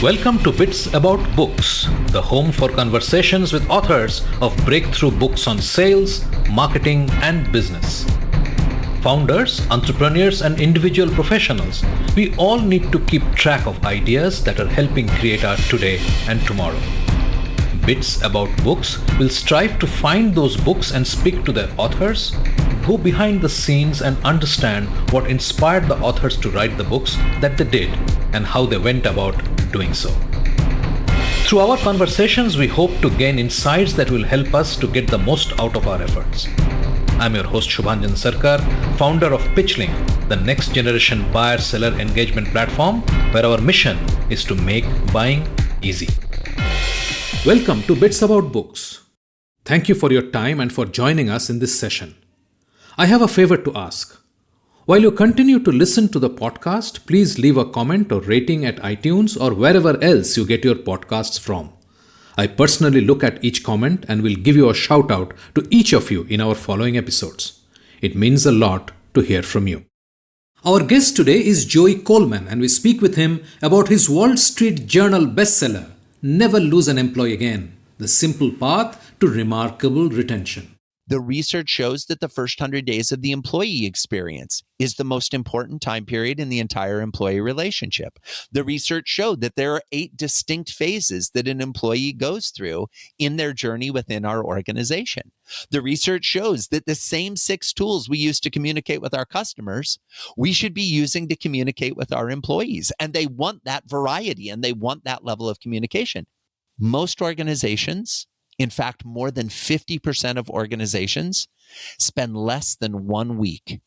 Welcome to Bits About Books, the home for conversations with authors of breakthrough books on sales, marketing, and business. Founders, entrepreneurs, and individual professionals, we all need to keep track of ideas that are helping create our today and tomorrow. Bits About Books will strive to find those books and speak to their authors, go behind the scenes and understand what inspired the authors to write the books that they did and how they went about doing so. Through our conversations, we hope to gain insights that will help us to get the most out of our efforts. I'm your host Shubhanjan Sarkar, founder of PitchLink, the next generation buyer-seller engagement platform where our mission is to make buying easy. Welcome to Bits About Books. Thank you for your time and for joining us in this session. I have a favor to ask. While you continue to listen to the podcast, please leave a comment or rating at iTunes or wherever else you get your podcasts from. I personally look at each comment and will give you a shout out to each of you in our following episodes. It means a lot to hear from you. Our guest today is Joey Coleman, and we speak with him about his Wall Street Journal bestseller, Never Lose an Employee Again, The Simple Path to Remarkable Retention. The research shows that the first 100 days of the employee experience is the most important time period in the entire employee relationship. The research showed that there are 8 distinct phases that an employee goes through in their journey within our organization. The research shows that the same 6 tools we use to communicate with our customers, we should be using to communicate with our employees. And they want that variety and they want that level of communication. Most organizations, in fact, more than 50% of organizations spend less than 1 week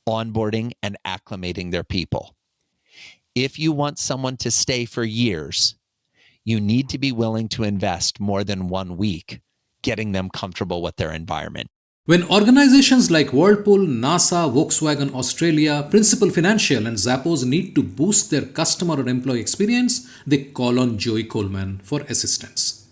onboarding and acclimating their people. If you want someone to stay for years, you need to be willing to invest more than 1 week getting them comfortable with their environment. When organizations like Whirlpool, NASA, Volkswagen Australia, Principal Financial, and Zappos need to boost their customer or employee experience, they call on Joey Coleman for assistance.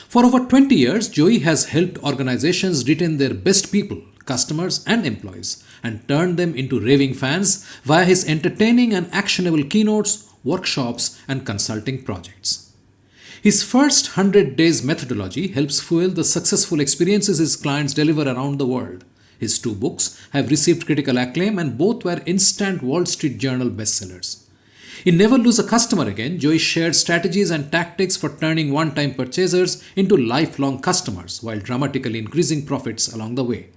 For over 20 years, Joey has helped organizations retain their best people, customers, and employees, and turn them into raving fans via his entertaining and actionable keynotes, workshops, and consulting projects. His first 100 days methodology helps fuel the successful experiences his clients deliver around the world. His 2 books have received critical acclaim and both were instant Wall Street Journal bestsellers. In Never Lose a Customer Again, Joey shared strategies and tactics for turning one-time purchasers into lifelong customers while dramatically increasing profits along the way.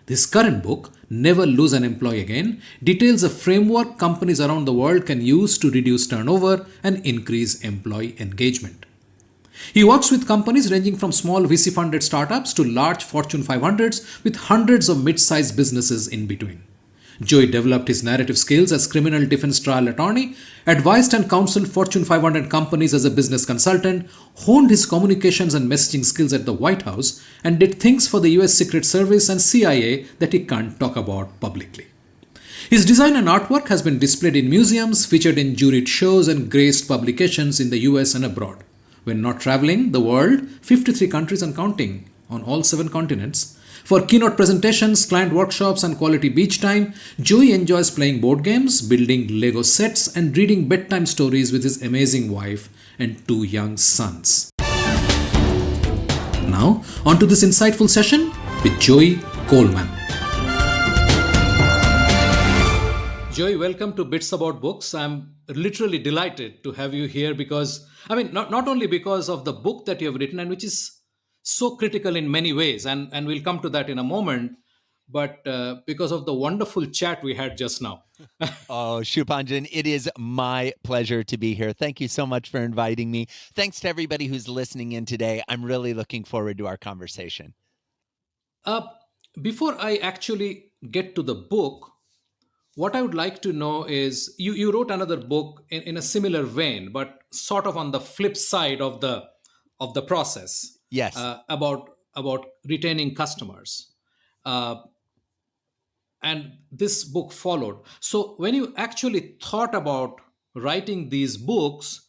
This current book, Never Lose an Employee Again, details a framework companies around the world can use to reduce turnover and increase employee engagement. He works with companies ranging from small VC-funded startups to large Fortune 500s with hundreds of mid-sized businesses in between. Joey developed his narrative skills as criminal defense trial attorney, advised and counseled Fortune 500 companies as a business consultant, honed his communications and messaging skills at the White House, and did things for the US Secret Service and CIA that he can't talk about publicly. His design and artwork has been displayed in museums, featured in juried shows, and graced publications in the US and abroad. When not traveling the world, 53 countries and counting, on all 7 continents. For keynote presentations, client workshops, and quality beach time, Joey enjoys playing board games, building Lego sets, and reading bedtime stories with his amazing wife and 2 young sons. Now, on to this insightful session with Joey Coleman. Joey, welcome to Bits About Books. I'm literally delighted to have you here because, not only because of the book that you have written and which is so critical in many ways, and we'll come to that in a moment, but because of the wonderful chat we had just now. Oh, Shubhanjan, it is my pleasure to be here. Thank you so much for inviting me. Thanks to everybody who's listening in today. I'm really looking forward to our conversation. Before I actually get to the book, what I would like to know is you wrote another book in a similar vein, but sort of on the flip side of the process. Yes. About retaining customers, and this book followed. So when you actually thought about writing these books,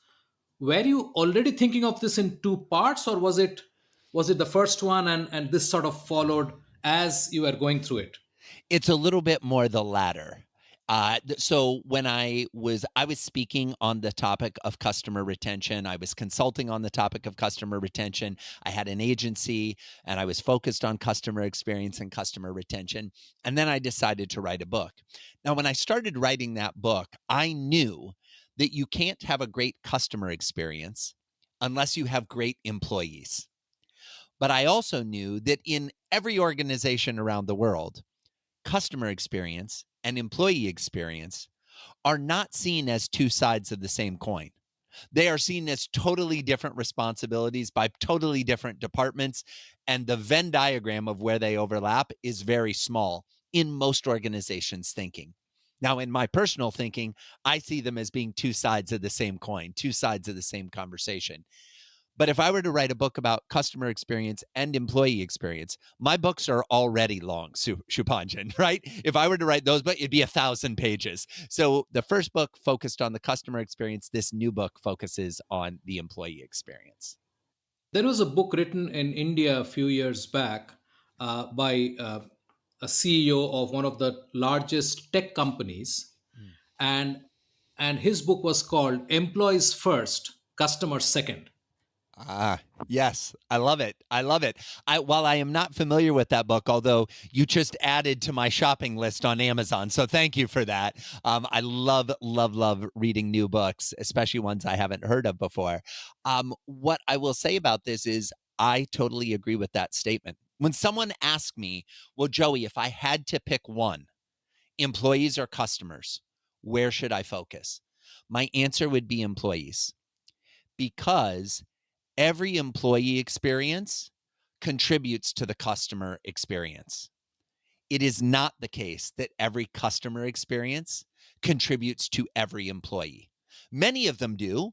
were you already thinking of this in 2 parts, or was it the first one and this sort of followed as you were going through it? It's a little bit more the latter. So when I was speaking on the topic of customer retention, I was consulting on the topic of customer retention. I had an agency and I was focused on customer experience and customer retention. And then I decided to write a book. Now, when I started writing that book, I knew that you can't have a great customer experience unless you have great employees. But I also knew that in every organization around the world, customer experience and employee experience are not seen as two sides of the same coin. They are seen as totally different responsibilities by totally different departments. And the Venn diagram of where they overlap is very small in most organizations' thinking. Now, in my personal thinking, I see them as being two sides of the same coin, two sides of the same conversation. But if I were to write a book about customer experience and employee experience, my books are already long, Shupanjan, right? If I were to write those books, it'd be 1,000 pages. So the first book focused on the customer experience. This new book focuses on the employee experience. There was a book written in India a few years back by a CEO of one of the largest tech companies, Mm. and his book was called "Employees First, Customers Second." Ah, yes. I love it. I love it. While I am not familiar with that book, although you just added to my shopping list on Amazon. So thank you for that. I love, love, love reading new books, especially ones I haven't heard of before. What I will say about this is I totally agree with that statement. When someone asks me, well, Joey, if I had to pick one, employees or customers, where should I focus? My answer would be employees, because every employee experience contributes to the customer experience. It is not the case that every customer experience contributes to every employee. Many of them do,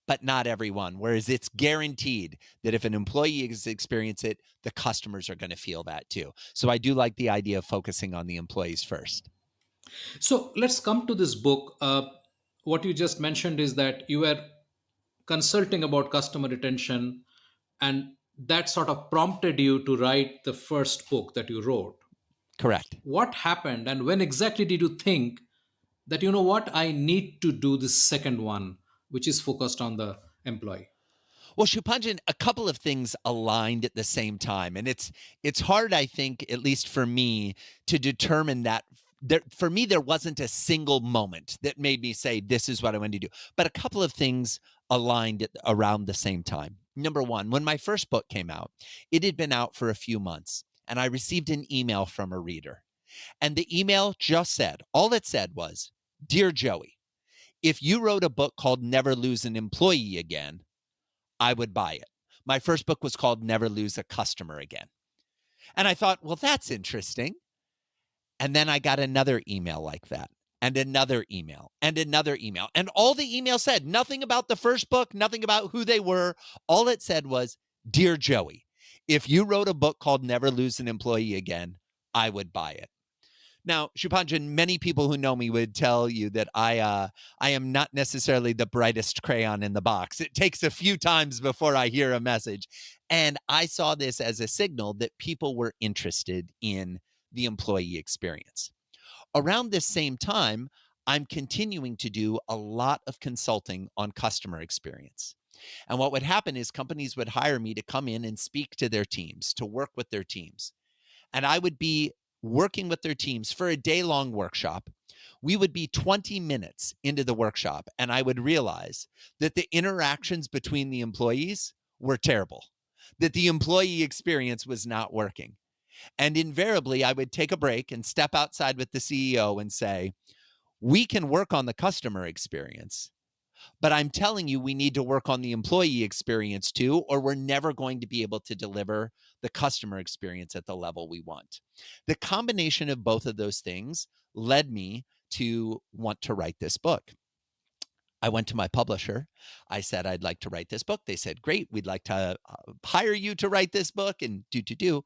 but not everyone. Whereas it's guaranteed that if an employee experience it, the customers are going to feel that too. So I do like the idea of focusing on the employees first. So let's come to this book. What you just mentioned is that you were consulting about customer retention, and that sort of prompted you to write the first book that you wrote. Correct. What happened, and when exactly did you think that, you know what, I need to do this second one, which is focused on the employee? Well, Shupanjan, a couple of things aligned at the same time, and it's hard, I think, at least for me, to determine that. For me, there wasn't a single moment that made me say this is what I want to do, but a couple of things aligned around the same time. Number one, when my first book came out, it had been out for a few months, and I received an email from a reader, and the email just said, all it said was, "Dear Joey, if you wrote a book called Never Lose an Employee Again, I would buy it." My first book was called Never Lose a Customer Again. And I thought, well, that's interesting. And then I got another email like that, and another email, and another email. And all the email said, nothing about the first book, nothing about who they were. All it said was, "Dear Joey, if you wrote a book called Never Lose an Employee Again, I would buy it." Now, Shupanjan, many people who know me would tell you that I am not necessarily the brightest crayon in the box. It takes a few times before I hear a message. And I saw this as a signal that people were interested in the employee experience. Around this same time, I'm continuing to do a lot of consulting on customer experience. And what would happen is companies would hire me to come in and speak to their teams, to work with their teams. And I would be working with their teams for a day long workshop. We would be 20 minutes into the workshop, and I would realize that the interactions between the employees were terrible, that the employee experience was not working. And invariably, I would take a break and step outside with the CEO and say, "We can work on the customer experience, but I'm telling you, we need to work on the employee experience too, or we're never going to be able to deliver the customer experience at the level we want." The combination of both of those things led me to want to write this book. I went to my publisher. I said, "I'd like to write this book." They said, "Great, we'd like to hire you to write this book," and do.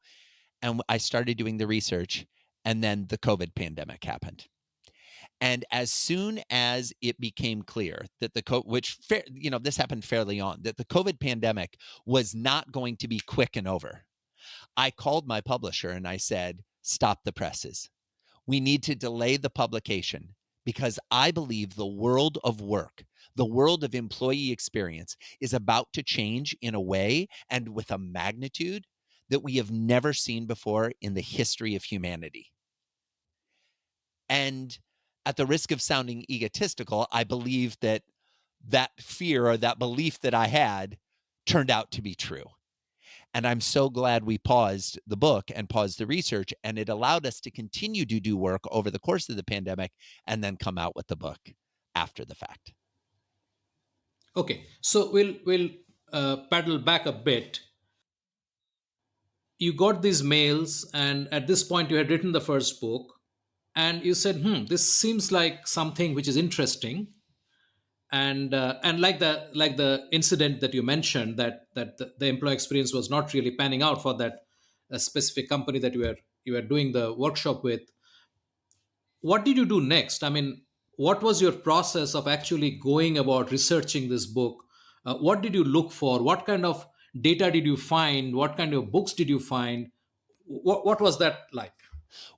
And I started doing the research, and then the COVID pandemic happened. And as soon as it became clear that this happened fairly on, that the COVID pandemic was not going to be quick and over, I called my publisher and I said, "Stop the presses. We need to delay the publication because I believe the world of work, the world of employee experience is about to change in a way and with a magnitude that we have never seen before in the history of humanity. And at the risk of sounding egotistical, I believe that that fear or that belief that I had turned out to be true. And I'm so glad we paused the book and paused the research, and it allowed us to continue to do work over the course of the pandemic and then come out with the book after the fact. Okay, so we'll paddle back a bit. You got these mails, and at this point you had written the first book, and you said, this seems like something which is interesting. And like the incident that you mentioned, that the employee experience was not really panning out for that specific company that you were doing the workshop with. What did you do next? I mean, what was your process of actually going about researching this book? What did you look for? What kind of data did you find? What kind of books did you find? What was that like?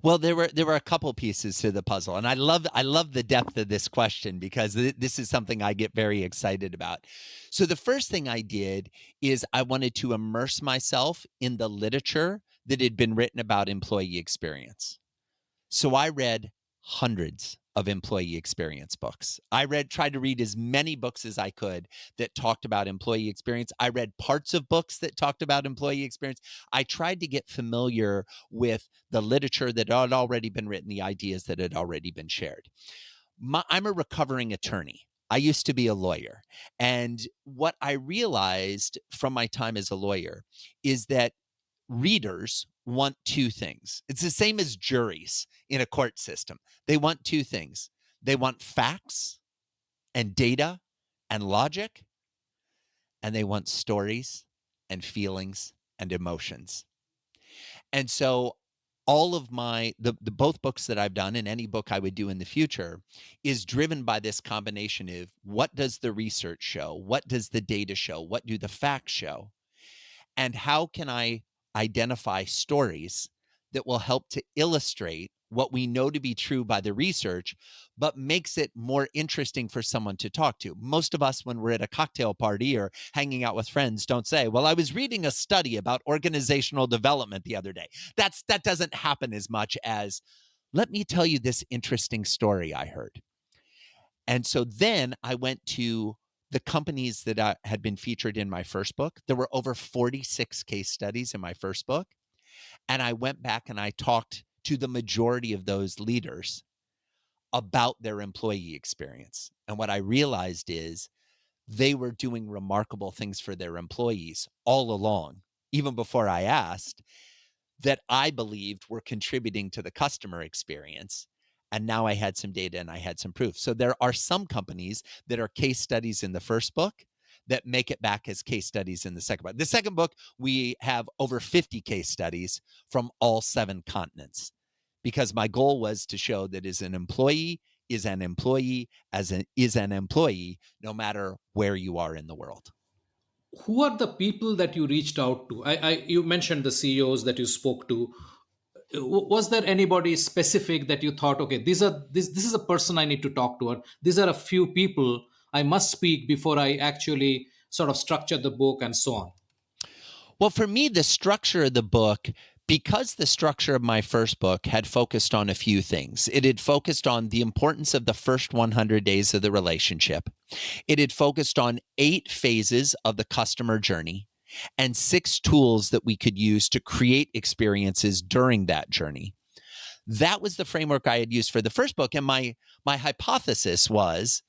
Well, there were a couple pieces to the puzzle, and I love the depth of this question because this is something I get very excited about. So the first thing I did is I wanted to immerse myself in the literature that had been written about employee experience. So I read hundreds of employee experience books. Tried to read as many books as I could that talked about employee experience. I read parts of books that talked about employee experience. I tried to get familiar with the literature that had already been written, the ideas that had already been shared. I'm a recovering attorney. I used to be a lawyer. And what I realized from my time as a lawyer is that readers want two things. It's the same as juries in a court system. They want two things. They want facts and data and logic, and they want stories and feelings and emotions. And so all of the both books that I've done and any book I would do in the future is driven by this combination of what does the research show? What does the data show? What do the facts show? And how can I identify stories that will help to illustrate what we know to be true by the research, but makes it more interesting for someone to talk to? Most of us, when we're at a cocktail party or hanging out with friends, don't say, well, I was reading a study about organizational development the other day. That doesn't happen as much as, let me tell you this interesting story I heard. And so then I went to the companies that had been featured in my first book. There were over 46 case studies in my first book. And I went back and I talked to the majority of those leaders about their employee experience. And what I realized is they were doing remarkable things for their employees all along, even before I asked, that I believed were contributing to the customer experience. And now I had some data and I had some proof. So there are some companies that are case studies in the first book that make it back as case studies in the second book. The second book, we have over 50 case studies from all 7 continents, because my goal was to show that is an employee, is an employee, no matter where you are in the world. Who are the people that you reached out to? You mentioned the CEOs that you spoke to. Was there anybody specific that you thought, okay, this is a person I need to talk to, or these are a few people I must speak before I actually sort of structure the book and so on? Well, for me, the structure of the book, because the structure of my first book had focused on a few things. It had focused on the importance of the first 100 days of the relationship. It had focused on 8 phases of the customer journey and 6 tools that we could use to create experiences during that journey. That was the framework I had used for the first book. And my hypothesis was,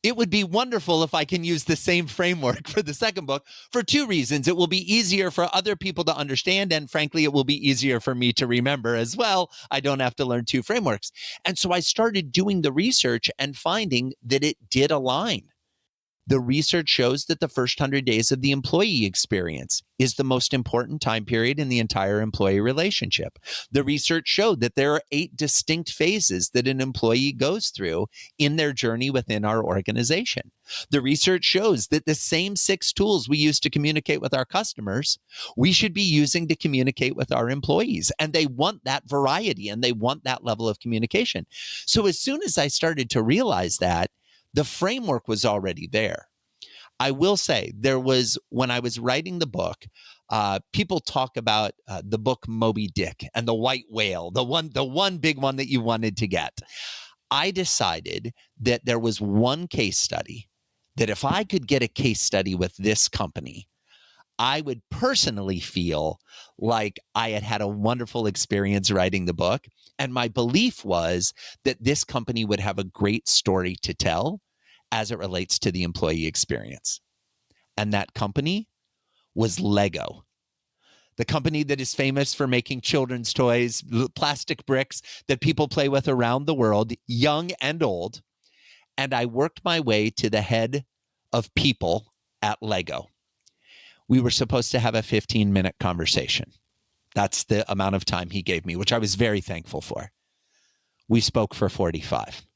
it would be wonderful if I can use the same framework for the second book for 2 reasons. It will be easier for other people to understand. And frankly, it will be easier for me to remember as well. I don't have to learn 2 frameworks. And so I started doing the research and finding that it did align. The research shows that the first 100 days of the employee experience is the most important time period in the entire employee relationship. The research showed that there are 8 distinct phases that an employee goes through in their journey within our organization. The research shows that the same 6 tools we use to communicate with our customers, we should be using to communicate with our employees. And they want that variety and they want that level of communication. So as soon as I started to realize that, the framework was already there. I will say there was, when I was writing the book, people talk about the book Moby Dick and the white whale, the one big one that you wanted to get. I decided that there was one case study that if I could get a case study with this company, I would personally feel like I had had a wonderful experience writing the book. And my belief was that this company would have a great story to tell as it relates to the employee experience. And that company was Lego, the company that is famous for making children's toys, plastic bricks that people play with around the world, young and old. And I worked my way to the head of people at Lego. We were supposed to have a 15-minute conversation. That's the amount of time he gave me, which I was very thankful for. We spoke for 45.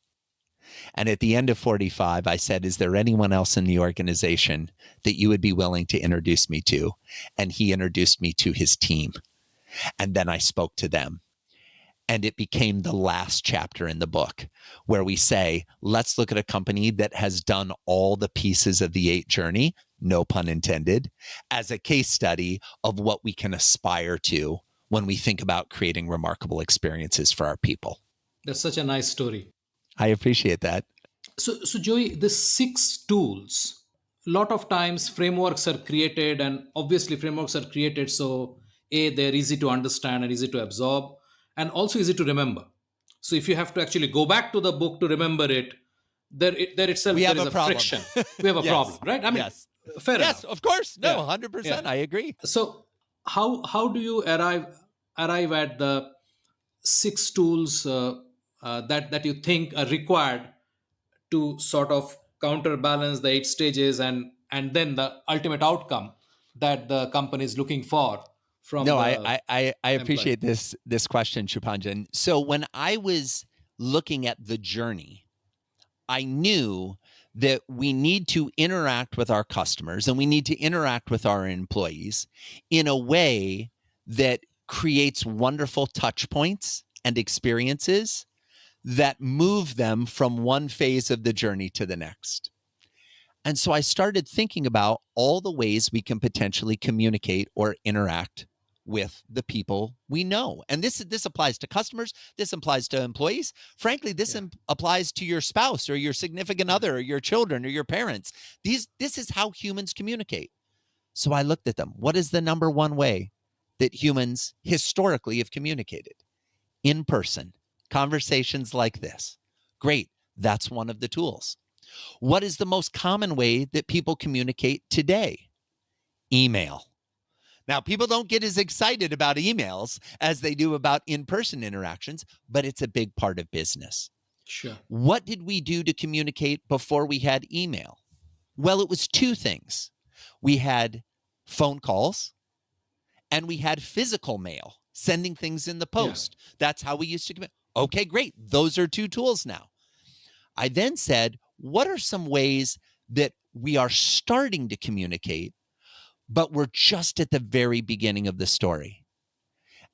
And at the end of 45, I said, is there anyone else in the organization that you would be willing to introduce me to? And he introduced me to his team. And then I spoke to them. And it became the last chapter in the book where we say, let's look at a company that has done all the pieces of the 8 journey, no pun intended, as a case study of what we can aspire to when we think about creating remarkable experiences for our people. That's such a nice story. I appreciate that. So Joey, the 6 tools, a lot of times frameworks are created, and obviously frameworks are created so they're easy to understand and easy to absorb, and also easy to remember. So if you have to actually go back to the book to remember it, there itself We have there is a problem. friction. We have a Yes. problem, right? I mean, Yes. fair enough. Yes, of course. No, Yeah. 100%. Yeah. I agree. So how do you arrive at the 6 tools that you think are required to sort of counterbalance the 8 stages and then the ultimate outcome that the company is looking for from No, the I employee? appreciate this question, Chupanjan. So when I was looking at the journey, I knew that we need to interact with our customers and we need to interact with our employees in a way that creates wonderful touch points and experiences that move them from one phase of the journey to the next. And so I started thinking about all the ways we can potentially communicate or interact with the people we know. And this applies to customers. This applies to employees. Frankly, this applies to your spouse or your significant other or your children or your parents. This is how humans communicate. So I looked at them. What is the number one way that humans historically have communicated? In person, conversations like this. Great. That's one of the tools. What is the most common way that people communicate today? Email. Now, people don't get as excited about emails as they do about in-person interactions, but it's a big part of business. Sure. What did we do to communicate before we had email? Well, it was 2 things. We had phone calls and we had physical mail, sending things in the post. Yeah. That's how we used to communicate. Okay, great. Those are 2 tools now. I then said, what are some ways that we are starting to communicate, but we're just at the very beginning of the story?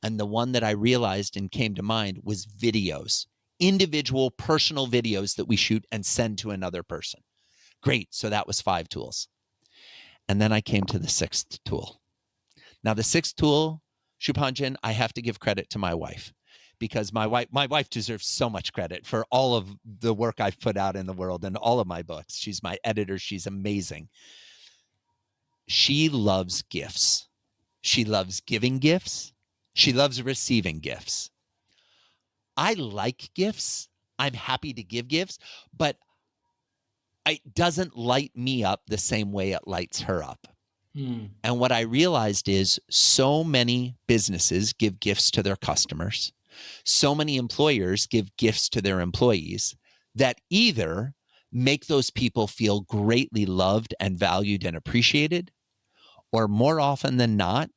And the one that I realized and came to mind was videos, individual personal videos that we shoot and send to another person. Great. So that was 5 tools. And then I came to the 6th tool. Now, the 6th tool, Chupanjan, I have to give credit to my wife, because my wife deserves so much credit for all of the work I've put out in the world and all of my books. She's my editor. She's amazing. She loves gifts. She loves giving gifts. She loves receiving gifts. I like gifts. I'm happy to give gifts, but it doesn't light me up the same way it lights her up. And what I realized is so many businesses give gifts to their customers. So many employers give gifts to their employees that either make those people feel greatly loved and valued and appreciated, or more often than not,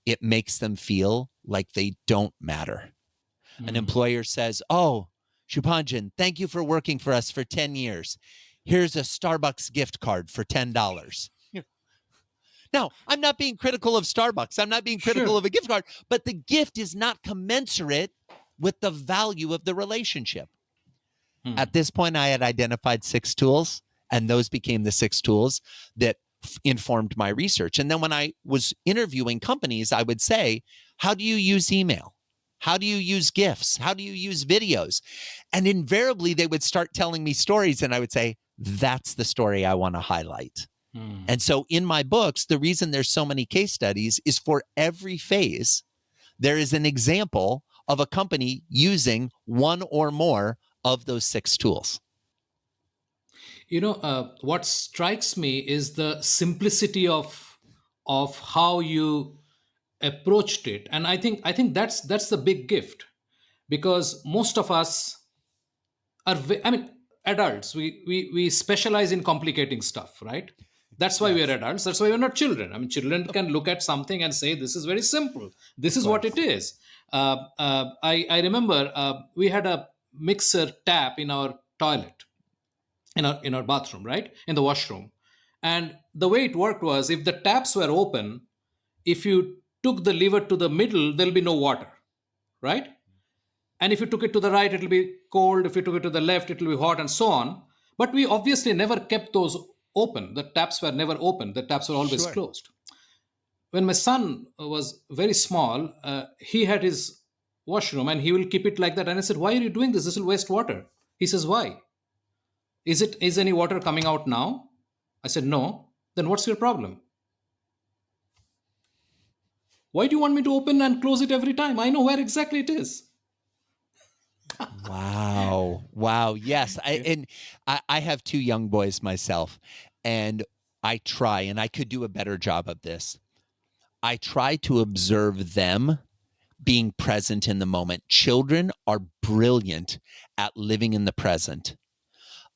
it makes them feel like they don't matter. An employer says, "Oh, Shupanjan, thank you for working for us for 10 years. Here's a Starbucks gift card for $10." Now, I'm not being critical of Starbucks. I'm not being critical Sure. of a gift card, but the gift is not commensurate with the value of the relationship. At this point, I had identified 6 tools, and those became the 6 tools that informed my research. And then when I was interviewing companies, I would say, "How do you use email? How do you use GIFs? How do you use videos?" And invariably, they would start telling me stories, and I would say, "That's the story I want to highlight." And so in my books, the reason there's so many case studies is for every phase, there is an example of a company using one or more of those 6 tools. What strikes me is the simplicity of how you approached it, and I think that's the big gift, because most of us I mean, adults, we specialize in complicating stuff, right? That's why we are Yes. adults. That's why we're not children. I mean, children can look at something and say, "This is very simple. This Of is what course. it is." I remember we had a mixer tap in our toilet, in our bathroom, right, in the washroom, and the way it worked was, if the taps were open, if you took the lever to the middle, there'll be no water, right? And if you took it to the right, it'll be cold. If you took it to the left, it'll be hot, and so on. But we obviously never kept those open. The taps were never open. The taps were always Sure. closed. When my son was very small, he had his washroom and he will keep it like that. And I said, "Why are you doing this? This will waste water." He says, "Why? Is any water coming out now?" I said, "No." "Then what's your problem? Why do you want me to open and close it every time? I know where exactly it is." Wow. Wow. Yes. I have 2 young boys myself, and I try, and I could do a better job of this. I try to observe them being present in the moment. Children are brilliant at living in the present.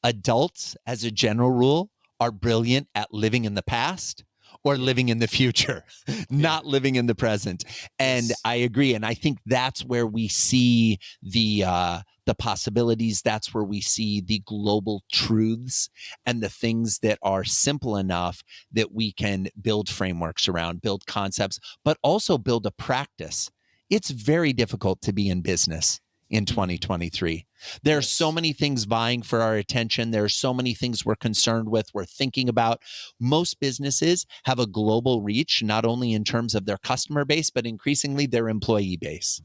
Adults, as a general rule, are brilliant at living in the past or Yeah. living in the future, Yeah. not living in the present. And Yes. I agree, and I think that's where we see the possibilities. That's where we see the global truths and the things that are simple enough that we can build frameworks around, build concepts, but also build a practice. It's very difficult to be in business in 2023. There are so Yes. many things vying for our attention. There are so many things we're concerned with, we're thinking about. Most businesses have a global reach, not only in terms of their customer base, but increasingly their employee base.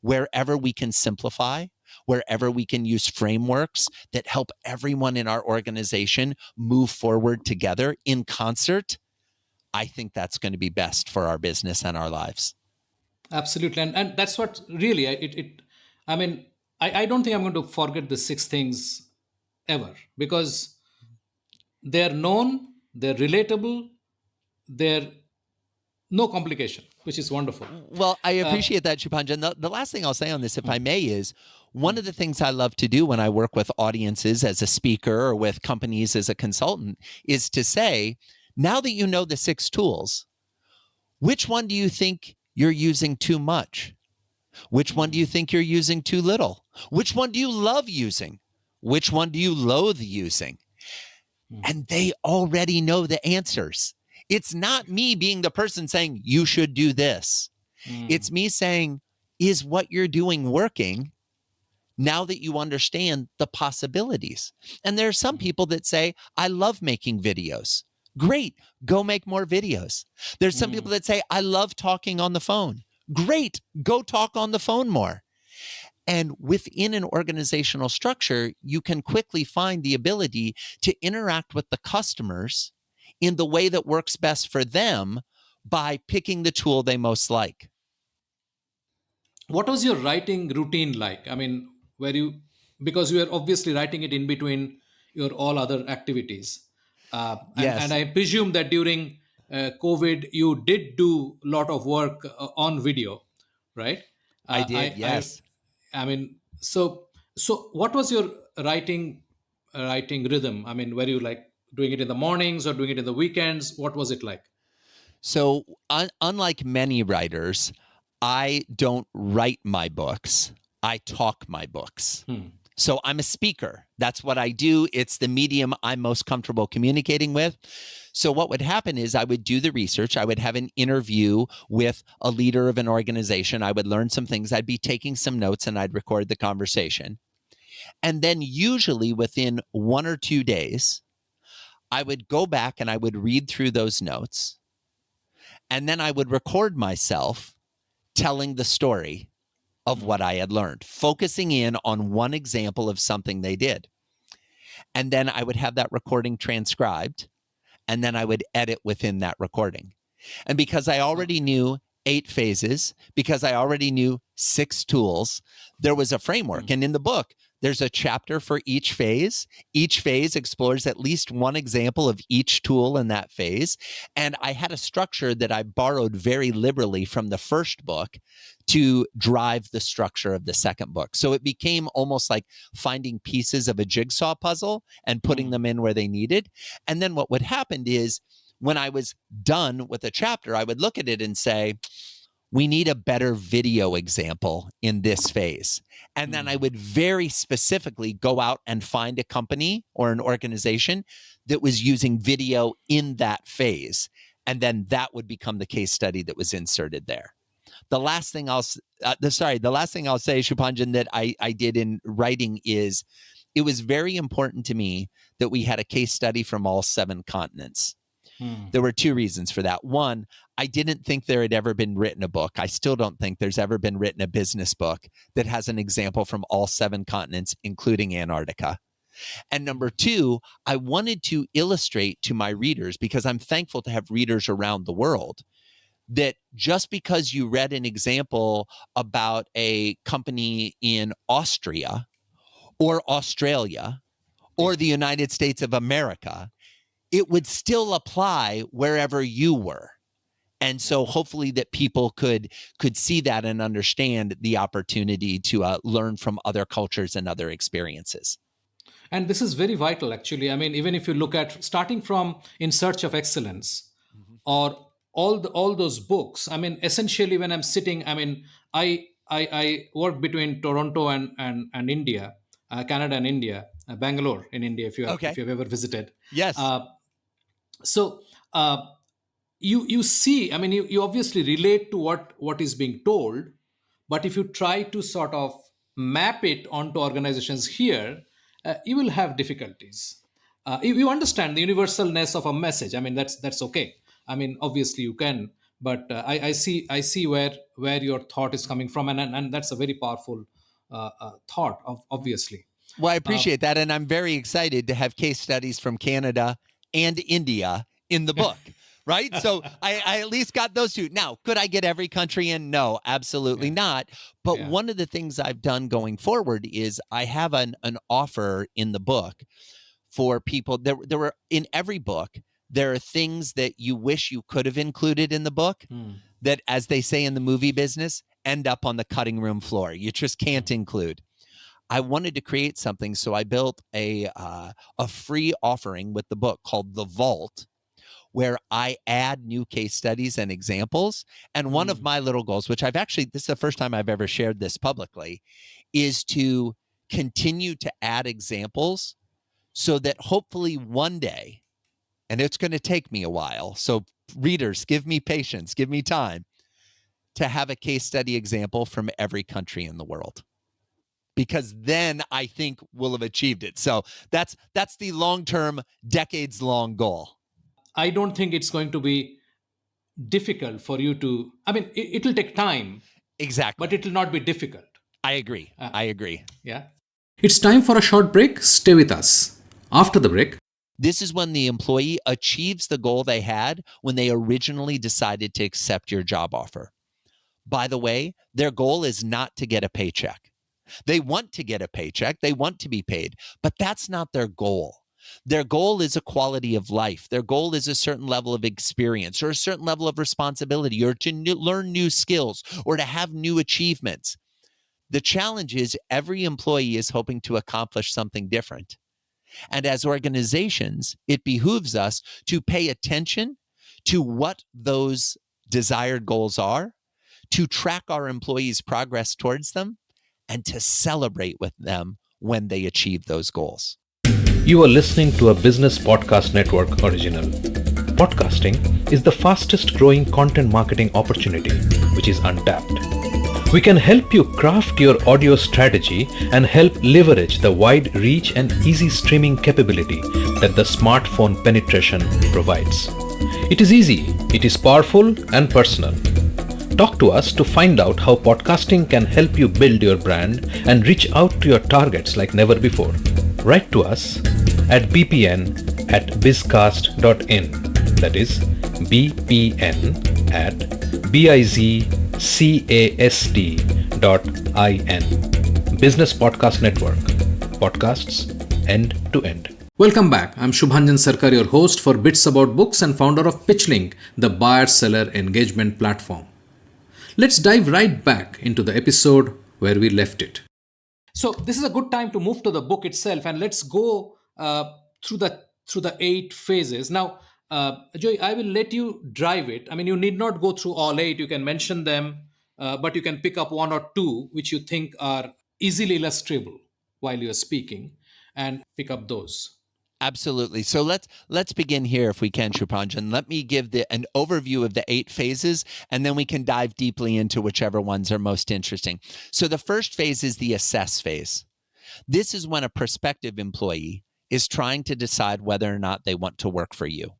Wherever we can simplify, wherever we can use frameworks that help everyone in our organization move forward together in concert, I think that's going to be best for our business and our lives. Absolutely, and that's what really I mean, I don't think I'm going to forget the 6 things ever, because they're known, they're relatable, they're no complication, which is wonderful. Well, I Uh, appreciate that, Chupanjan. The last thing I'll say on this, if I may, is one of the things I love to do when I work with audiences as a speaker or with companies as a consultant is to say, now that you know the 6 tools, which one do you think you're using too much? Which one do you think you're using too little? Which one do you love using? Which one do you loathe using? And they already know the answers. It's not me being the person saying, you should do this. It's me saying, is what you're doing working now that you understand the possibilities? And there are some people that say, I love making videos. Great, go make more videos. There's some people that say, I love talking on the phone. Great, go talk on the phone more. And within an organizational structure, you can quickly find the ability to interact with the customers in the way that works best for them by picking the tool they most like. what was your writing routine like? I mean, were you, because you are obviously writing it in between your all other activities, and Yes, I presume that during COVID you did do a lot of work on video, right? I Uh, did. I Yes. I mean, so what was your writing? writing rhythm? I mean, were you like doing it in the mornings or doing it in the weekends? What was it like? So, unlike many writers, I don't write my books, I talk my books. So I'm a speaker. That's what I do. It's the medium I'm most comfortable communicating with. So what would happen is I would do the research. I would have an interview with a leader of an organization. I would learn some things. I'd be taking some notes and I'd record the conversation. And then usually within 1 or 2 days, I would go back and I would read through those notes. And then I would record myself telling the story of what I had learned, focusing in on one example of something they did. And then I would have that recording transcribed, and then I would edit within that recording. And because I already knew 8 phases, because I already knew 6 tools, there was a framework. And in the book, there's a chapter for each phase. Each phase explores at least one example of each tool in that phase. And I had a structure that I borrowed very liberally from the first book to drive the structure of the second book. So it became almost like finding pieces of a jigsaw puzzle and putting them in where they needed. And then what would happen is when I was done with a chapter, I would look at it and say, we need a better video example in this phase. And then I would very specifically go out and find a company or an organization that was using video in that phase. And then that would become the case study that was inserted there. The last thing I'll say, Shupanjan, that I did in writing is it was very important to me that we had a case study from all 7 continents. There were 2 reasons for that. One, I didn't think there had ever been written a book. I still don't think there's ever been written a business book that has an example from all 7 continents, including Antarctica. And number 2, I wanted to illustrate to my readers, because I'm thankful to have readers around the world, that just because you read an example about a company in Austria or Australia or the United States of America, it would still apply wherever you were. And so hopefully that people could see that and understand the opportunity to learn from other cultures and other experiences. And this is very vital, actually. I mean, even if you look at starting from In Search of Excellence or all those books, I mean, essentially, when I'm sitting, I mean, I work between Toronto and India, Canada and India, Bangalore in India, if Okay. you've ever visited. Yes. So you see, I mean, you obviously relate to what is being told, but if you try to sort of map it onto organizations here, you will have difficulties. You understand the universalness of a message. I mean, that's okay. I mean, obviously you can, but I see where your thought is coming from, and that's a very powerful thought, obviously. Well, I appreciate that. And I'm very excited to have case studies from Canada and India in the book. Right. So I at least got those 2. Now, could I get every country in? No, absolutely not. But Yeah. one of the things I've done going forward is I have an offer in the book for people. There were in every book, there are things that you wish you could have included in the book that, as they say in the movie business, end up on the cutting room floor. You just can't include. I wanted to create something, so I built a free offering with the book called The Vault, where I add new case studies and examples. And one of my little goals, which this is the first time I've ever shared this publicly, is to continue to add examples so that hopefully one day, and it's going to take me a while, so readers, give me patience, give me time, to have a case study example from every country in the world. Because then I think we'll have achieved it. So that's the long-term, decades-long goal. I don't think it's going to be difficult for you to. I mean, it'll take time, Exactly. but it will not be difficult. I agree. I agree. Yeah. It's time for a short break. Stay with us. After the break, This is when the employee achieves the goal they had when they originally decided to accept your job offer. By the way, their goal is not to get a paycheck. They want to get a paycheck. They want to be paid, but that's not their goal. Their goal is a quality of life. Their goal is a certain level of experience or a certain level of responsibility or to learn new skills or to have new achievements. The challenge is every employee is hoping to accomplish something different. And as organizations, it behooves us to pay attention to what those desired goals are, to track our employees' progress towards them, and to celebrate with them when they achieve those goals. You are listening to a Business Podcast Network original. Podcasting is the fastest growing content marketing opportunity which is untapped. We can help you craft your audio strategy and help leverage the wide reach and easy streaming capability that the smartphone penetration provides. It is easy, it is powerful and personal. Talk to us to find out how podcasting can help you build your brand and reach out to your targets like never before. Write to us at bpn@bizcast.in. That is bpn@bizcast.in. Business Podcast Network. Podcasts end to end. Welcome back. I'm Shubhanjan Sarkar, your host for Bits About Books and founder of PitchLink, the buyer-seller engagement platform. Let's dive right back into the episode where we left it. So this is a good time to move to the book itself, and let's go through the 8 phases. Now, Joy, I will let you drive it. I mean, you need not go through all 8. You can mention them, but you can pick up 1 or 2 which you think are easily illustrable while you are speaking, and pick up those. Absolutely. So let's begin here if we can, Shubhanjan. Let me give an overview of the 8 phases, and then we can dive deeply into whichever ones are most interesting. So the first phase is the assess phase. This is when a prospective employee is trying to decide whether or not they want to work for you.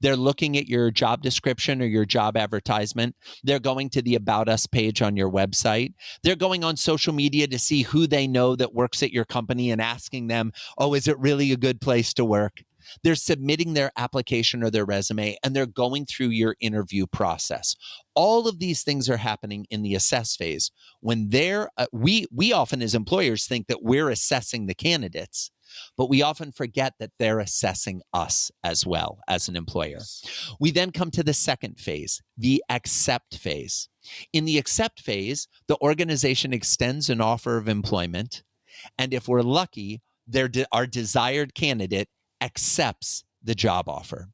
They're looking at your job description or your job advertisement. They're going to the About Us page on your website. They're going on social media to see who they know that works at your company and asking them, oh, is it really a good place to work? They're submitting their application or their resume, and they're going through your interview process. All of these things are happening in the assess phase. When we often as employers think that we're assessing the candidates, but we often forget that they're assessing us as well as an employer. We then come to the second phase, the accept phase. In the accept phase, the organization extends an offer of employment, and if we're lucky, our desired candidate accepts the job offer.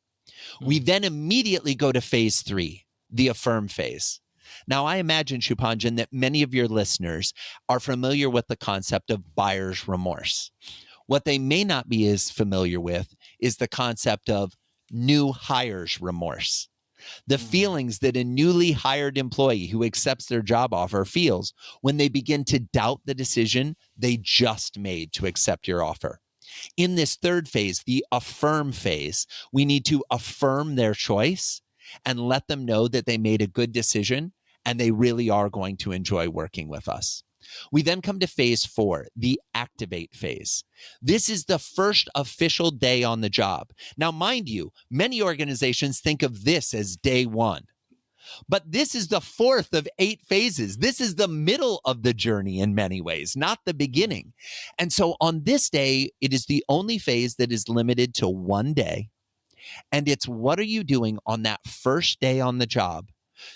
We then immediately go to phase 3, the affirm phase. Now, I imagine, Shubhanjan, that many of your listeners are familiar with the concept of buyer's remorse. What they may not be as familiar with is the concept of new hire's remorse. The feelings that a newly hired employee who accepts their job offer feels when they begin to doubt the decision they just made to accept your offer. In this third phase, the affirm phase, we need to affirm their choice and let them know that they made a good decision and they really are going to enjoy working with us. We then come to phase 4, the activate phase. This is the first official day on the job. Now, mind you, many organizations think of this as day 1. But this is the 4th of 8 phases. This is the middle of the journey in many ways, not the beginning. And so on this day, it is the only phase that is limited to 1 day. And it's what are you doing on that first day on the job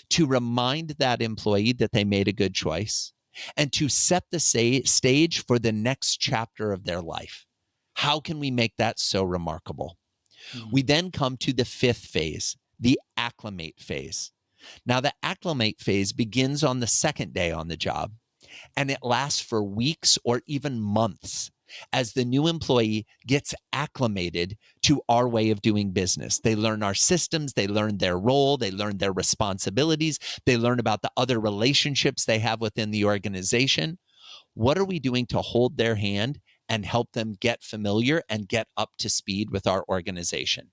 to remind that employee that they made a good choice and to set the stage for the next chapter of their life. How can we make that so remarkable? We then come to the 5th phase, the acclimate phase. Now, the acclimate phase begins on the 2nd day on the job, and it lasts for weeks or even months as the new employee gets acclimated to our way of doing business. They learn our systems, they learn their role, they learn their responsibilities, they learn about the other relationships they have within the organization. What are we doing to hold their hand and help them get familiar and get up to speed with our organization?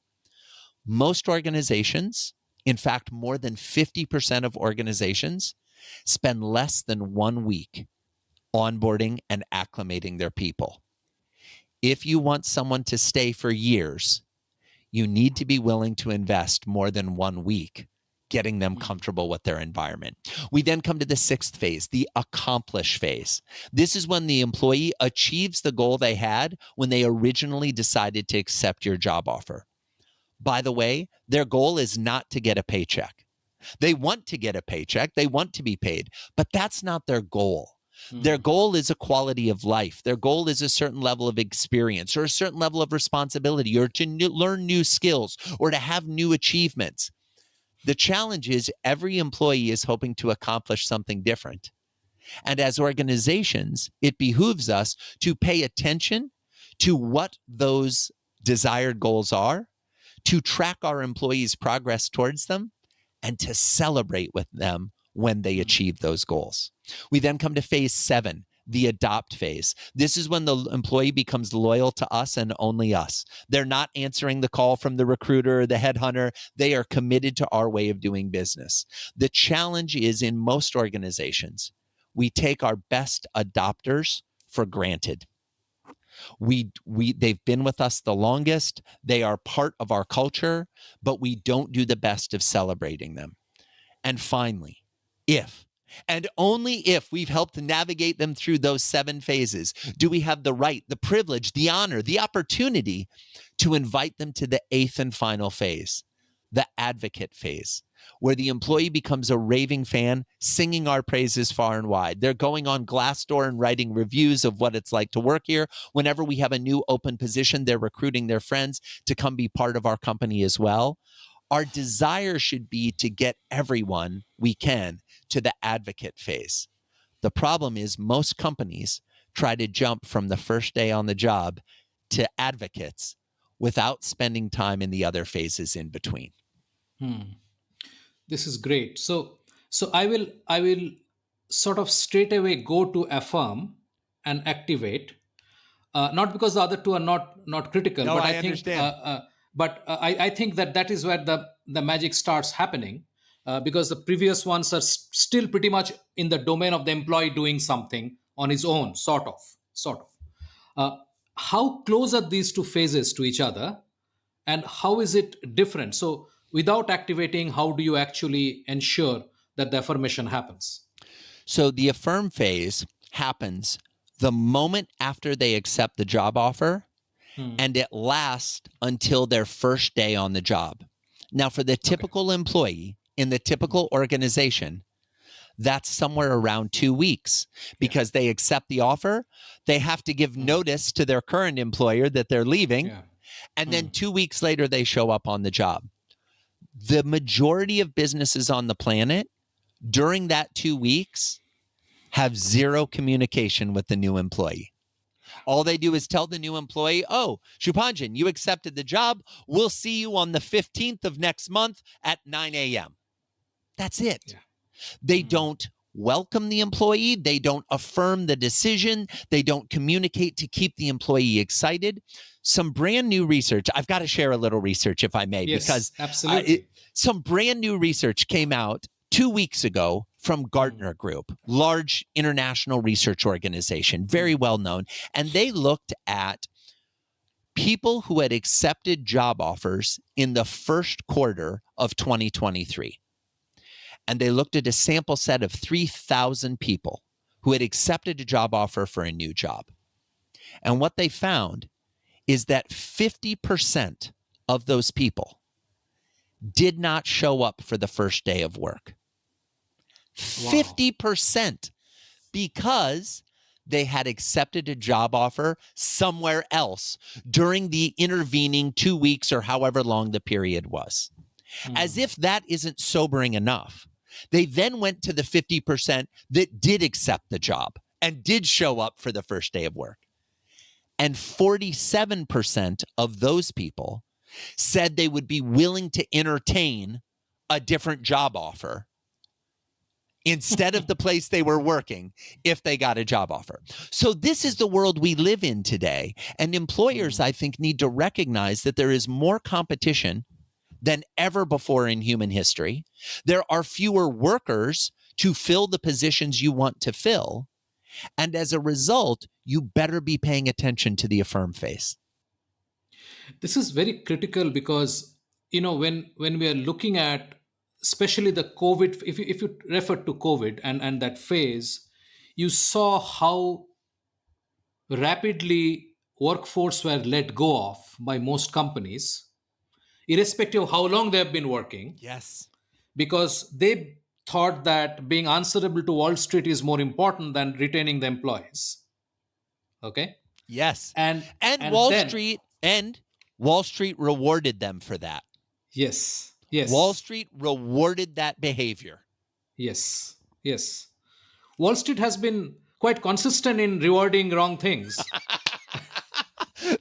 Most organizations, in fact, more than 50% of organizations, spend less than 1 week onboarding and acclimating their people. If you want someone to stay for years, you need to be willing to invest more than 1 week getting them comfortable with their environment. We then come to the 6th phase, the accomplish phase. This is when the employee achieves the goal they had when they originally decided to accept your job offer. By the way, their goal is not to get a paycheck. They want to get a paycheck. They want to be paid, but that's not their goal. Their goal is a quality of life. Their goal is a certain level of experience or a certain level of responsibility or to learn new skills or to have new achievements. The challenge is every employee is hoping to accomplish something different. And as organizations, it behooves us to pay attention to what those desired goals are, to track our employees' progress towards them, and to celebrate with them when they achieve those goals. We then come to phase 7, the adopt phase. This is when the employee becomes loyal to us and only us. They're not answering the call from the recruiter or the headhunter. They are committed to our way of doing business. The challenge is in most organizations, we take our best adopters for granted. They've been with us the longest. They are part of our culture, but we don't do the best of celebrating them. And finally, if and only if we've helped navigate them through those 7 phases, do we have the right, the privilege, the honor, the opportunity to invite them to the 8th and final phase, the advocate phase, where the employee becomes a raving fan, singing our praises far and wide. They're going on Glassdoor and writing reviews of what it's like to work here. Whenever we have a new open position, they're recruiting their friends to come be part of our company as well. Our desire should be to get everyone we can to the advocate phase. The problem is most companies try to jump from the first day on the job to advocates without spending time in the other phases in between. This is great. So I will sort of straight away go to affirm and activate. Not because the other two are not critical, No, but I I think understand. I think that is where the magic starts happening, because the previous ones are still pretty much in the domain of the employee doing something on his own, sort of. Uh, how close are these two phases to each other, and how is it different? So, without activating, how do you actually ensure that the affirmation happens? So the affirm phase happens the moment after they accept the job offer, and it lasts until their first day on the job. Now, for the Okay. typical employee in the typical organization, that's somewhere around 2 weeks Yeah. because they accept the offer. They have to give notice to their current employer that they're leaving. Yeah. And then 2 weeks later, they show up on the job. The majority of businesses on the planet during that 2 weeks have zero communication with the new employee. All they do is tell the new employee, oh, Shupanjan, you accepted the job. We'll see you on the 15th of next month at 9 a.m. That's it. Yeah. They don't welcome the employee. They don't affirm the decision. They don't communicate to keep the employee excited. Some brand new research. I've got to share a little research, if I may, because Yes, absolutely. some brand new research came out 2 weeks ago from Gartner Group, large international research organization, very well known. And they looked at people who had accepted job offers in the first quarter of 2023. And they looked at a sample set of 3,000 people who had accepted a job offer for a new job. And what they found is that 50% of those people did not show up for the first day of work. Wow. 50% because they had accepted a job offer somewhere else during the intervening 2 weeks or however long the period was. As if that isn't sobering enough, they then went to the 50% that did accept the job and did show up for the first day of work. And 47% of those people said they would be willing to entertain a different job offer instead of the place they were working if they got a job offer. So this is the world we live in today. And employers, I think, need to recognize that there is more competition than ever before in human history. There are fewer workers to fill the positions you want to fill. And as a result, you better be paying attention to the affirm phase. This is very critical because when we are looking at especially the COVID, if you refer to COVID and that phase, you saw how rapidly workforce were let go of by most companies, irrespective of how long they have been working, Yes. because they thought that being answerable to Wall Street is more important than retaining the employees. Okay, Yes. and And and Wall then Street and Wall Street rewarded them for that. yes, Wall yes, Street rewarded that behavior. yes, yes. Wall Street has been quite consistent in rewarding wrong things.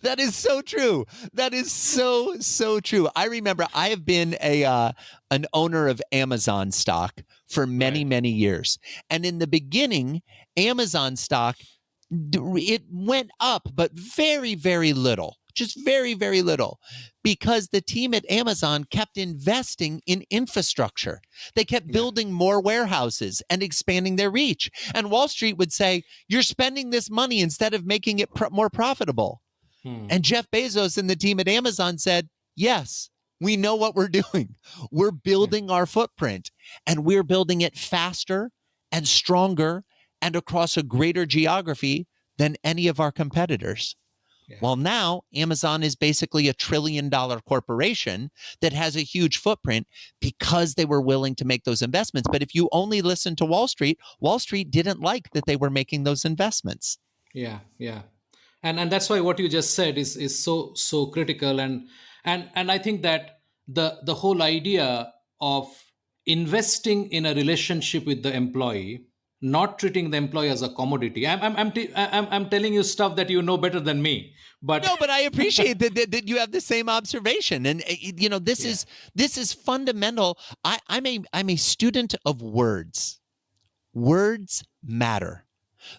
That is so true. That is so true. I remember I have been an owner of Amazon stock for many Right. many years. And in the beginning, Amazon stock it went up but very little. Just very little because the team at Amazon kept investing in infrastructure. They kept Yeah. building more warehouses and expanding their reach. And Wall Street would say, "You're spending this money instead of making it more profitable." Hmm. And Jeff Bezos and the team at Amazon said, "Yes, we know what we're doing. We're Yeah. building our footprint and we're building it faster and stronger and across a greater geography than any of our competitors." Yeah. Well, now Amazon is basically $1 trillion corporation that has a huge footprint because they were willing to make those investments. But if you only listen to Wall Street didn't like that they were making those investments. Yeah. Yeah. And that's why what you just said is so critical. And I think that the whole idea of investing in a relationship with the employee, not treating the employee as a commodity. I'm telling you stuff that you know better than me, but No, but I appreciate that you have the same observation, and this yeah. is fundamental. I'm a student of words. Words matter.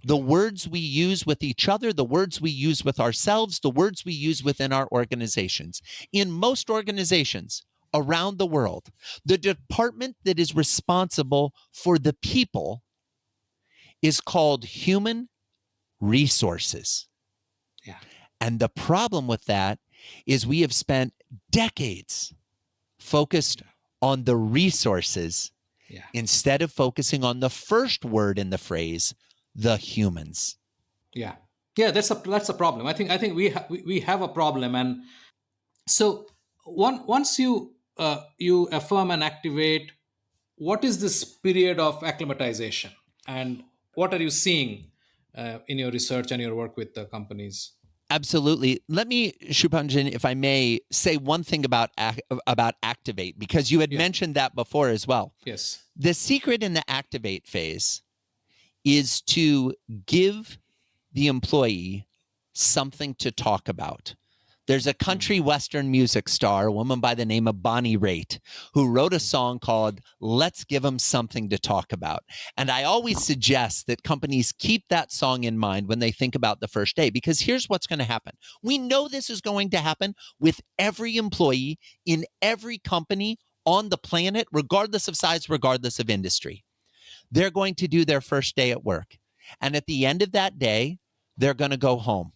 The words we use with each other, the words we use with ourselves, the words we use within our organizations. In most organizations around the world, the department that is responsible for the people is called human resources. Yeah. And the problem with that is we have spent decades focused on the resources Yeah. instead of focusing on the first word in the phrase, the humans. Yeah. Yeah, that's a problem. I think we have a problem. And so once you affirm and activate, what is this period of acclimatization, and what are you seeing in your research and your work with the companies? Absolutely. Let me, Shupanjan, if I may, say one thing about activate, because you had Yeah. mentioned that before as well. Yes. The secret in the activate phase is to give the employee something to talk about. There's a country western music star, a woman by the name of Bonnie Raitt, who wrote a song called Let's Give Them Something to Talk About. And I always suggest that companies keep that song in mind when they think about the first day, because here's what's going to happen. We know this is going to happen with every employee in every company on the planet, regardless of size, regardless of industry. They're going to do their first day at work. And at the end of that day, they're going to go home,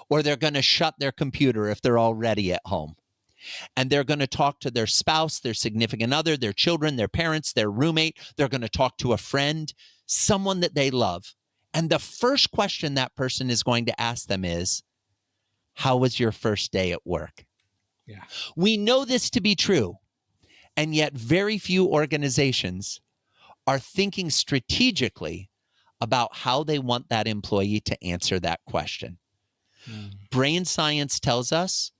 or they're going to shut their computer if they're already at home. And they're going to talk to their spouse, their significant other, their children, their parents, their roommate. They're going to talk to a friend, someone that they love. And the first question that person is going to ask them is, how was your first day at work? Yeah. We know this to be true. And yet very few organizations are thinking strategically about how they want that employee to answer that question. Brain science tells us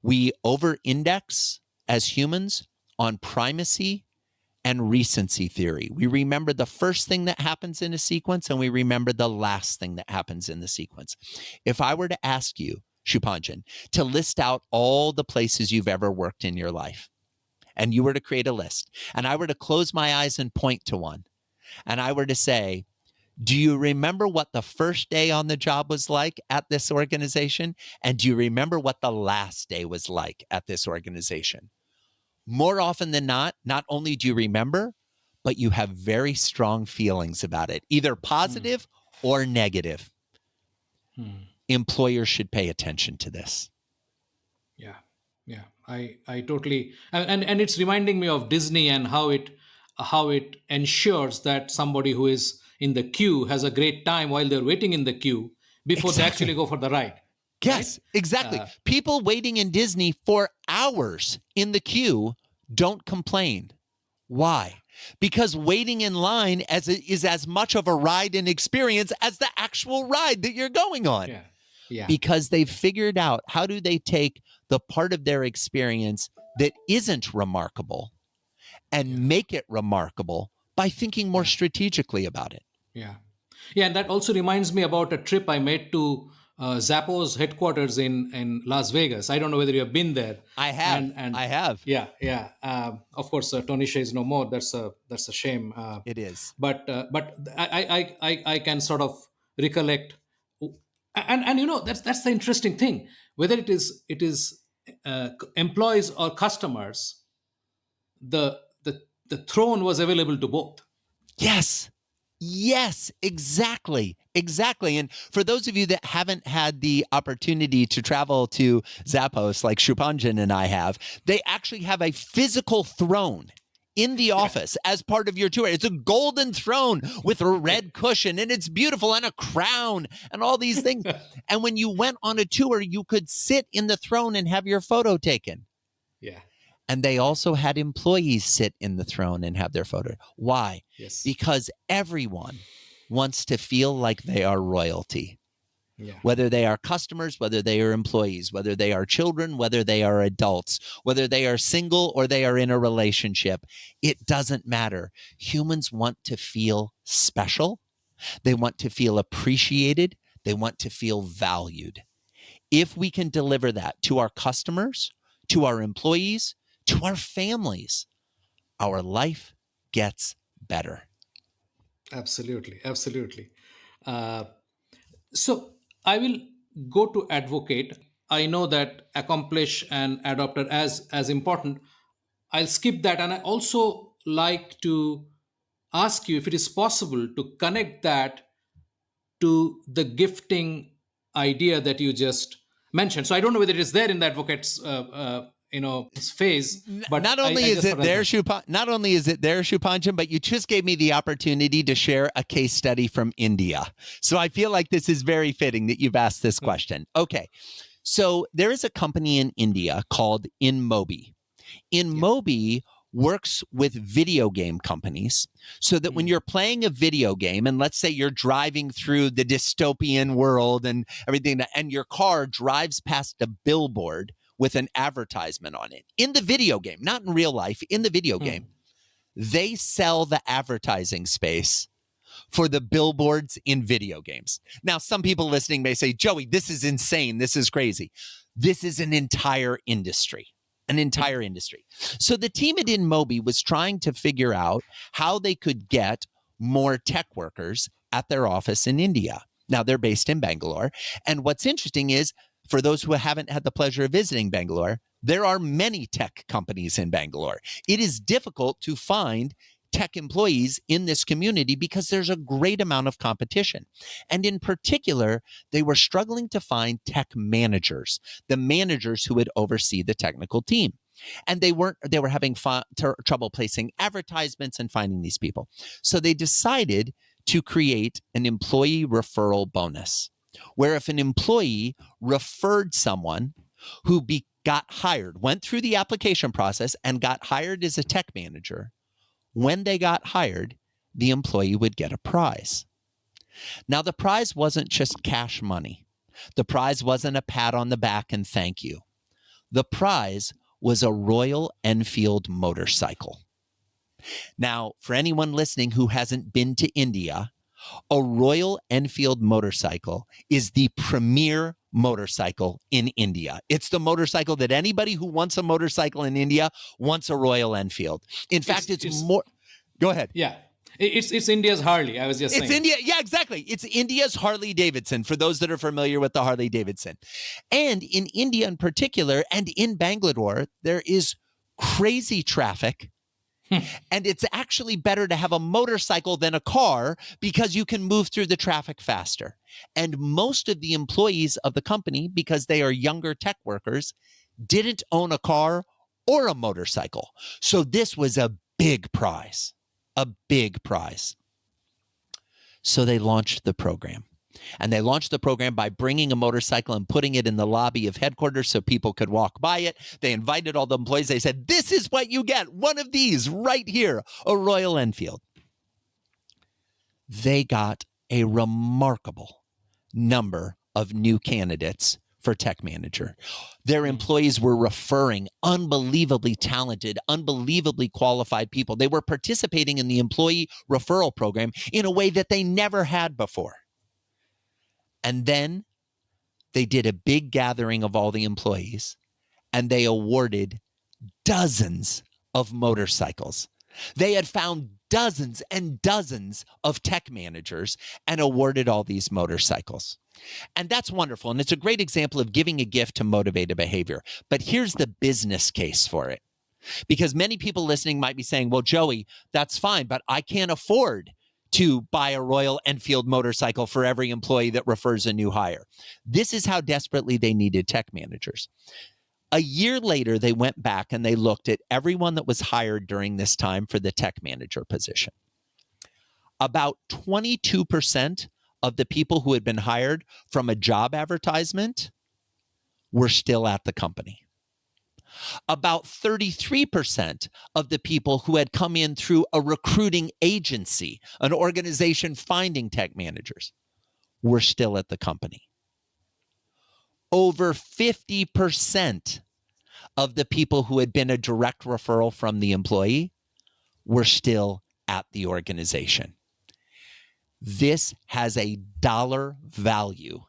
we over-index as humans on primacy and recency theory. We remember the first thing that happens in a sequence, and we remember the last thing that happens in the sequence. If I were to ask you, Shupanjan, to list out all the places you've ever worked in your life, and you were to create a list, and I were to close my eyes and point to one, and I were to say, do you remember what the first day on the job was like at this organization? And do you remember what the last day was like at this organization? More often than not only do you remember, but you have very strong feelings about it, either positive or negative. Employers should pay attention to this. Yeah. Yeah. I totally, and it's reminding me of Disney and how it ensures that somebody who is in the queue has a great time while they're waiting in the queue before they actually Exactly. go for the ride. Right? Yes, exactly. People waiting in Disney for hours in the queue don't complain. Why? Because waiting in line is as much of a ride and experience as the actual ride that you're going on. Yeah. Yeah. Because they've figured out how do they take the part of their experience that isn't remarkable and make it remarkable by thinking more strategically about it. Yeah. Yeah, and that also reminds me about a trip I made to Zappos headquarters in Las Vegas. I don't know whether you have been there. I have. And I have. yeah, yeah. Of course, Tony Shea is no more. That's a shame. It is. But I can sort of recollect, and that's the interesting thing. Whether it is employees or customers, the throne was available to both. Yes. Yes, exactly. Exactly. And for those of you that haven't had the opportunity to travel to Zappos like Shupanjan and I have, they actually have a physical throne in the office as part of your tour. It's a golden throne with a red cushion and it's beautiful and a crown and all these things. And when you went on a tour, you could sit in the throne and have your photo taken. Yeah. And they also had employees sit in the throne and have their photo. Why? Yes. Because everyone wants to feel like they are royalty. Yeah. Whether they are customers, whether they are employees, whether they are children, whether they are adults, whether they are single or they are in a relationship, it doesn't matter. Humans want to feel special. They want to feel appreciated. They want to feel valued. If we can deliver that to our customers, to our employees, to our families, our life gets better. Absolutely, absolutely. So I will go to advocate. I know that accomplish and adopt are as important. I'll skip that, and I also like to ask you if it is possible to connect that to the gifting idea that you just mentioned. So I don't know whether it is there in the advocate's phase, but Not only I is just it thought I'll there, mention. Shupanjan, but you just gave me the opportunity to share a case study from India. So I feel like this is very fitting that you've asked this question. Okay. So there is a company in India called InMobi. InMobi works with video game companies so that when you're playing a video game, and let's say you're driving through the dystopian world and everything, and your car drives past a billboard with an advertisement on it in the video game, not in real life, in the video game, they sell the advertising space for the billboards in video games. Now, some people listening may say, Joey, this is insane. This is crazy. This is an entire industry. So the team at InMobi was trying to figure out how they could get more tech workers at their office in India. Now, they're based in Bangalore. And what's interesting is, for those who haven't had the pleasure of visiting Bangalore, there are many tech companies in Bangalore. It is difficult to find tech employees in this community because there's a great amount of competition. And in particular, they were struggling to find tech managers, the managers who would oversee the technical team. And they were having trouble placing advertisements and finding these people. So they decided to create an employee referral bonus, where if an employee referred someone who got hired, went through the application process and got hired as a tech manager, when they got hired, the employee would get a prize. Now, the prize wasn't just cash money. The prize wasn't a pat on the back and thank you. The prize was a Royal Enfield motorcycle. Now, for anyone listening who hasn't been to India, a Royal Enfield motorcycle is the premier motorcycle in India. It's the motorcycle that anybody who wants a motorcycle in India wants a Royal Enfield. In fact, it's more. Go ahead. Yeah. It's India's Harley. I was just saying. It's India. Yeah, exactly. It's India's Harley Davidson, for those that are familiar with the Harley Davidson. And in India in particular, and in Bangalore, there is crazy traffic. And it's actually better to have a motorcycle than a car because you can move through the traffic faster. And most of the employees of the company, because they are younger tech workers, didn't own a car or a motorcycle. So this was a big prize, a big prize. So they launched the program. And they launched the program by bringing a motorcycle and putting it in the lobby of headquarters so people could walk by it. They invited all the employees. They said, this is what you get. One of these right here, a Royal Enfield. They got a remarkable number of new candidates for tech manager. Their employees were referring unbelievably talented, unbelievably qualified people. They were participating in the employee referral program in a way that they never had before. And then they did a big gathering of all the employees, and they awarded dozens of motorcycles. They had found dozens and dozens of tech managers and awarded all these motorcycles. And that's wonderful. And it's a great example of giving a gift to motivate a behavior. But here's the business case for it. Because many people listening might be saying, well, Joey, that's fine, but I can't afford to buy a Royal Enfield motorcycle for every employee that refers a new hire. This is how desperately they needed tech managers. A year later, they went back and they looked at everyone that was hired during this time for the tech manager position. About 22% of the people who had been hired from a job advertisement were still at the company. About 33% of the people who had come in through a recruiting agency, an organization finding tech managers, were still at the company. Over 50% of the people who had been a direct referral from the employee were still at the organization. This has a dollar value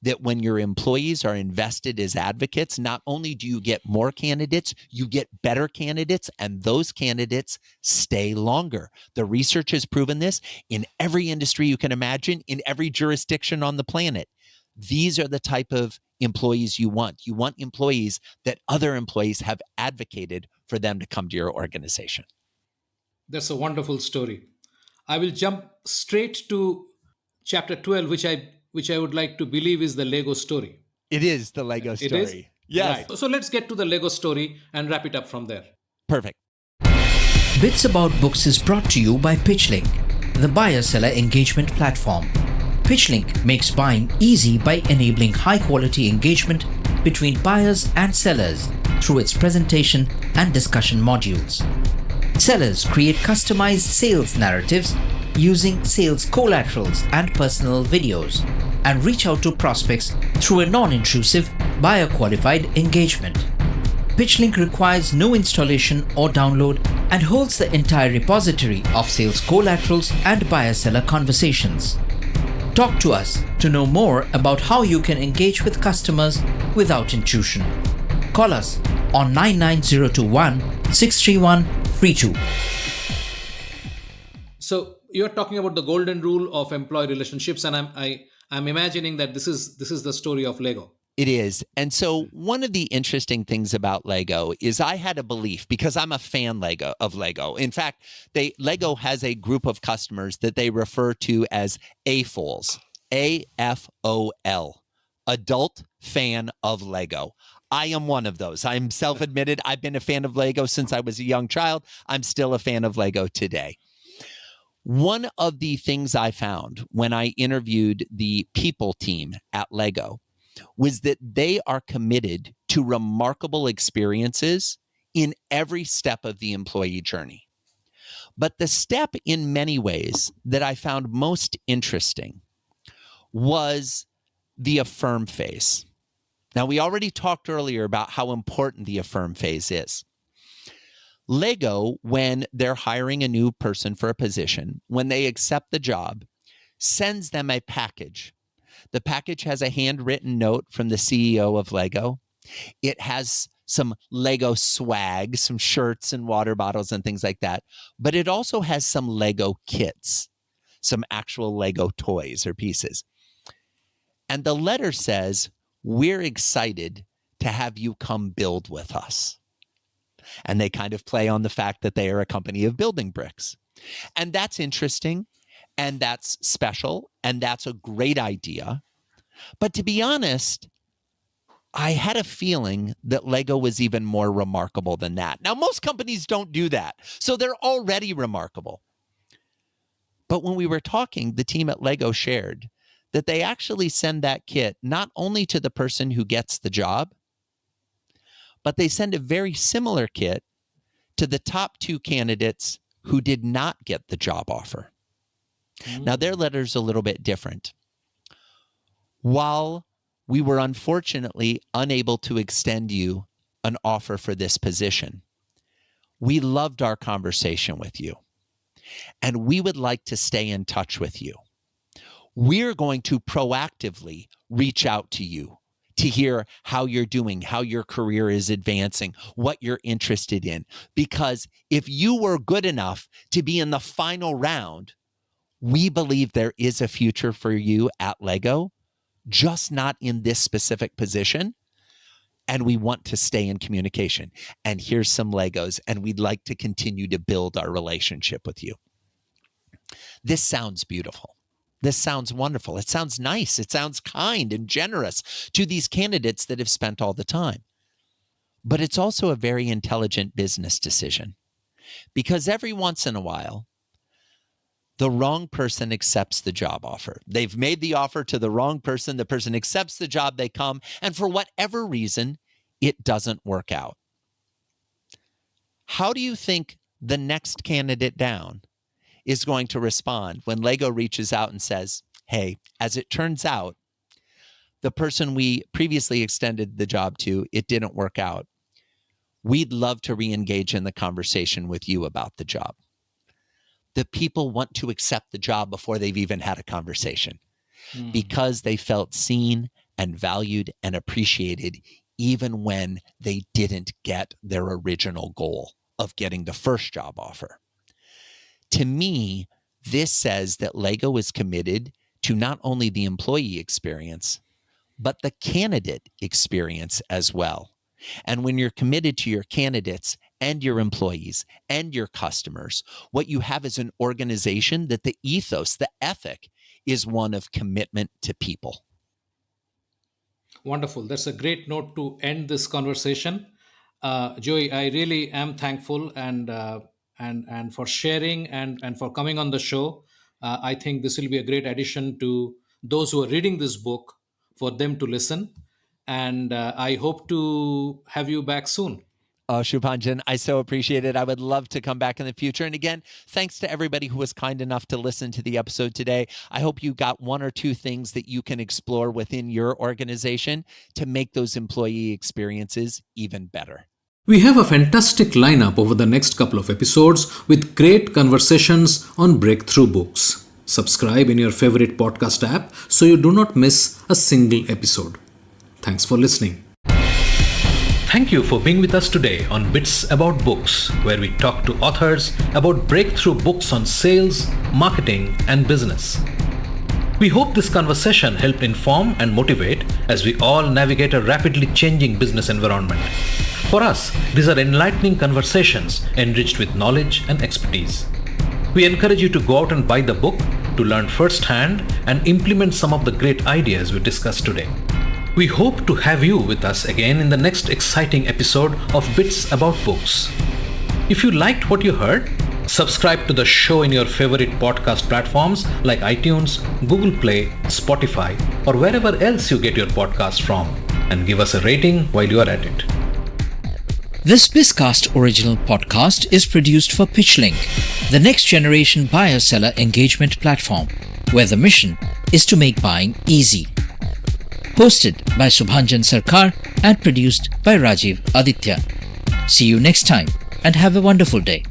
that when your employees are invested as advocates, not only do you get more candidates, you get better candidates, and those candidates stay longer. The research has proven this in every industry you can imagine, in every jurisdiction on the planet. These are the type of employees you want. You want employees that other employees have advocated for them to come to your organization. That's a wonderful story. I will jump straight to chapter 12, which I would like to believe is the Lego story. It is the Lego It is? story. Yes. Right. So let's get to the Lego story and wrap it up from there. Perfect. Bits About Books is brought to you by PitchLink, the buyer-seller engagement platform. PitchLink makes buying easy by enabling high-quality engagement between buyers and sellers through its presentation and discussion modules. Sellers create customized sales narratives using sales collaterals and personal videos and reach out to prospects through a non-intrusive, buyer-qualified engagement. PitchLink requires no installation or download and holds the entire repository of sales collaterals and buyer-seller conversations. Talk to us to know more about how you can engage with customers without intrusion. Call us on 99021 631 32. So you're talking about the golden rule of employee relationships, and I'm imagining that this is the story of Lego. It is. And so one of the interesting things about Lego is I had a belief, because I'm a fan of Lego. In fact, Lego has a group of customers that they refer to as AFOL, AFOL, adult fan of Lego. I am one of those. I'm self-admitted. I've been a fan of Lego since I was a young child. I'm still a fan of Lego today. One of the things I found when I interviewed the people team at Lego was that they are committed to remarkable experiences in every step of the employee journey. But the step in many ways that I found most interesting was the affirm phase. Now, we already talked earlier about how important the affirm phase is. Lego, when they're hiring a new person for a position, when they accept the job, sends them a package. The package has a handwritten note from the CEO of Lego. It has some Lego swag, some shirts and water bottles and things like that. But it also has some Lego kits, some actual Lego toys or pieces. And the letter says, "We're excited to have you come build with us." And they kind of play on the fact that they are a company of building bricks. And that's interesting, and that's special, and that's a great idea. But to be honest, I had a feeling that Lego was even more remarkable than that. Now, most companies don't do that, so they're already remarkable. But when we were talking, the team at Lego shared that they actually send that kit not only to the person who gets the job, but they send a very similar kit to the top 2 candidates who did not get the job offer. Now, their letter's a little bit different. While we were unfortunately unable to extend you an offer for this position, we loved our conversation with you, and we would like to stay in touch with you. We're going to proactively reach out to you to hear how you're doing, how your career is advancing, what you're interested in. Because if you were good enough to be in the final round, we believe there is a future for you at Lego, just not in this specific position. And we want to stay in communication. And here's some Legos, and we'd like to continue to build our relationship with you. This sounds beautiful. This sounds wonderful. It sounds nice. It sounds kind and generous to these candidates that have spent all the time. But it's also a very intelligent business decision, because every once in a while, the wrong person accepts the job offer. They've made the offer to the wrong person. The person accepts the job, they come, and for whatever reason, it doesn't work out. How do you think the next candidate down is going to respond when Lego reaches out and says, hey, as it turns out, the person we previously extended the job to, it didn't work out. We'd love to re-engage in the conversation with you about the job. The people want to accept the job before they've even had a conversation because they felt seen and valued and appreciated even when they didn't get their original goal of getting the first job offer. To me, this says that Lego is committed to not only the employee experience, but the candidate experience as well. And when you're committed to your candidates and your employees and your customers, what you have is an organization that the ethos, the ethic, is one of commitment to people. Wonderful. That's a great note to end this conversation. Joey, I really am thankful and for sharing and for coming on the show. I think this will be a great addition to those who are reading this book for them to listen. And I hope to have you back soon. Oh, Shubhanjan, I so appreciate it. I would love to come back in the future. And again, thanks to everybody who was kind enough to listen to the episode today. I hope you got 1 or 2 things that you can explore within your organization to make those employee experiences even better. We have a fantastic lineup over the next couple of episodes with great conversations on breakthrough books. Subscribe in your favorite podcast app so you do not miss a single episode. Thanks for listening. Thank you for being with us today on Bits About Books, where we talk to authors about breakthrough books on sales, marketing, and business. We hope this conversation helped inform and motivate as we all navigate a rapidly changing business environment. For us, these are enlightening conversations enriched with knowledge and expertise. We encourage you to go out and buy the book to learn firsthand and implement some of the great ideas we discussed today. We hope to have you with us again in the next exciting episode of Bits About Books. If you liked what you heard, subscribe to the show in your favorite podcast platforms like iTunes, Google Play, Spotify, or wherever else you get your podcast from, and give us a rating while you are at it. This Bizcast original podcast is produced for PitchLink, the next generation buyer-seller engagement platform, where the mission is to make buying easy. Hosted by Subhanjan Sarkar and produced by Rajiv Aditya. See you next time and have a wonderful day.